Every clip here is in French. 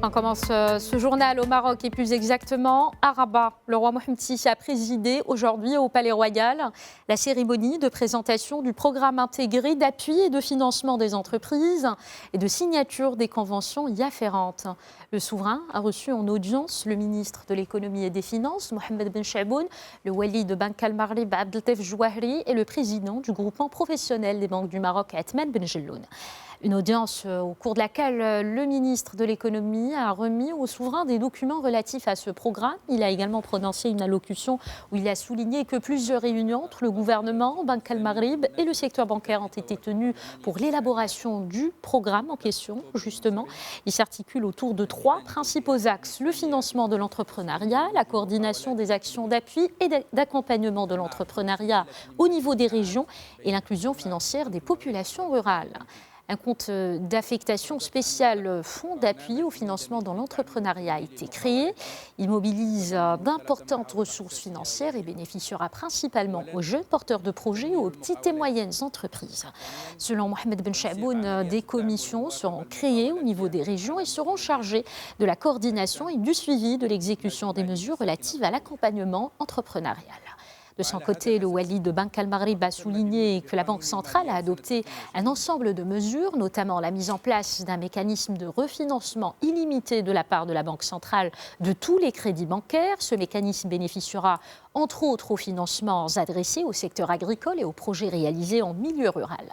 On commence ce journal au Maroc et plus exactement à Rabat. Le roi Mohamed VI a présidé aujourd'hui au Palais Royal la cérémonie de présentation du programme intégré d'appui et de financement des entreprises et de signature des conventions y afférentes. Le souverain a reçu en audience le ministre de l'économie et des finances, Mohamed Ben Chaboun, le wali de Banque Al-Maghrib, Abdeltef Jouahri, et le président du groupement professionnel des banques du Maroc, Athmane Ben Jelloun. Une audience au cours de laquelle le ministre de l'économie a remis au souverain des documents relatifs à ce programme. Il a également prononcé une allocution où il a souligné que plusieurs réunions entre le gouvernement, Banque Al-Maghrib et le secteur bancaire ont été tenues pour l'élaboration du programme en question. Justement, il s'articule autour de trois principaux axes: le financement de l'entrepreneuriat, la coordination des actions d'appui et d'accompagnement de l'entrepreneuriat au niveau des régions et l'inclusion financière des populations rurales. Un compte d'affectation spéciale fonds d'appui au financement dans l'entrepreneuriat a été créé. Il mobilise d'importantes ressources financières et bénéficiera principalement aux jeunes porteurs de projets et aux petites et moyennes entreprises. Selon Mohamed Ben Chaboun, des commissions seront créées au niveau des régions et seront chargées de la coordination et du suivi de l'exécution des mesures relatives à l'accompagnement entrepreneurial. De son côté, le wali de Banque Al-Maghrib a souligné que la Banque centrale a adopté un ensemble de mesures, notamment la mise en place d'un mécanisme de refinancement illimité de la part de la Banque centrale de tous les crédits bancaires. Ce mécanisme bénéficiera entre autres aux financements adressés au secteur agricole et aux projets réalisés en milieu rural.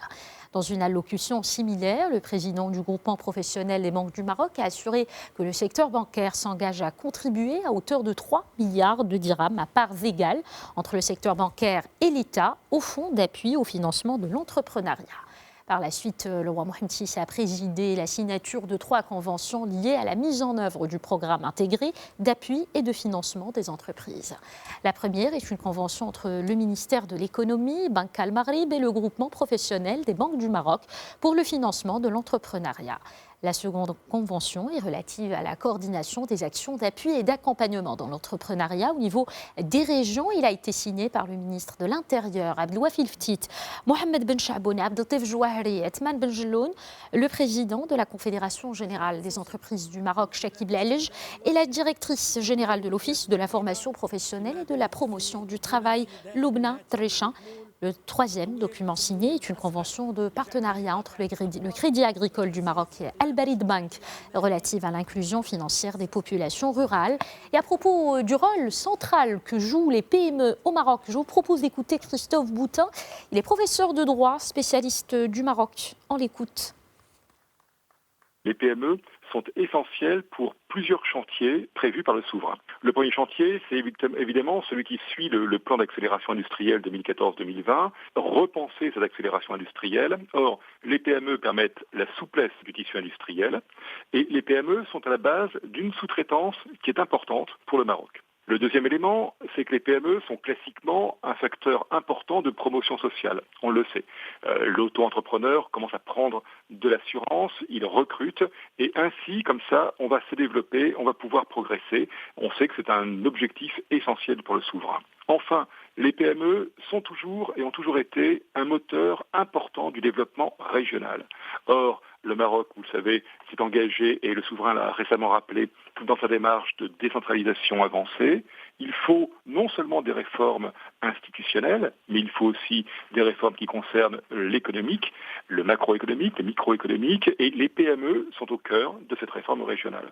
Dans une allocution similaire, le président du groupement professionnel des banques du Maroc a assuré que le secteur bancaire s'engage à contribuer à hauteur de 3 milliards de dirhams à parts égales entre le secteur bancaire et l'État au fonds d'appui au financement de l'entrepreneuriat. Par la suite, le roi Mohamed VI a présidé la signature de 3 conventions liées à la mise en œuvre du programme intégré d'appui et de financement des entreprises. La première est une convention entre le ministère de l'économie, Banque Al-Maghrib et le groupement professionnel des banques du Maroc pour le financement de l'entrepreneuriat. La seconde convention est relative à la coordination des actions d'appui et d'accompagnement dans l'entrepreneuriat au niveau des régions. Il a été signé par le ministre de l'Intérieur, Abdelwafil Ftit, Mohamed Ben Chaboun, Abdeltef Jouahri, Athmane Ben Jelloun, le président de la Confédération générale des entreprises du Maroc, Chakib Lalej, et la directrice générale de l'Office de la formation professionnelle et de la promotion du travail, Loubna Tréchin. Le troisième document signé est une convention de partenariat entre le Crédit agricole du Maroc et Al-Barid Bank relative à l'inclusion financière des populations rurales. Et à propos du rôle central que jouent les PME au Maroc, je vous propose d'écouter Christophe Boutin. Il est professeur de droit, spécialiste du Maroc. On l'écoute. Les PME sont essentielles pour plusieurs chantiers prévus par le souverain. Le premier chantier, c'est évidemment celui qui suit le plan d'accélération industrielle 2014-2020, repenser cette accélération industrielle. Or, les PME permettent la souplesse du tissu industriel et les PME sont à la base d'une sous-traitance qui est importante pour le Maroc. Le deuxième élément, c'est que les PME sont classiquement un facteur important de promotion sociale. On le sait. L'auto-entrepreneur commence à prendre de l'assurance, il recrute et ainsi, comme ça, on va se développer, on va pouvoir progresser. On sait que c'est un objectif essentiel pour le souverain. Enfin, les PME sont toujours et ont toujours été un moteur important du développement régional. Or, le Maroc, vous le savez, s'est engagé, et le souverain l'a récemment rappelé, dans sa démarche de décentralisation avancée. Il faut non seulement des réformes institutionnelles, mais il faut aussi des réformes qui concernent l'économique, le macroéconomique, le microéconomique, et les PME sont au cœur de cette réforme régionale.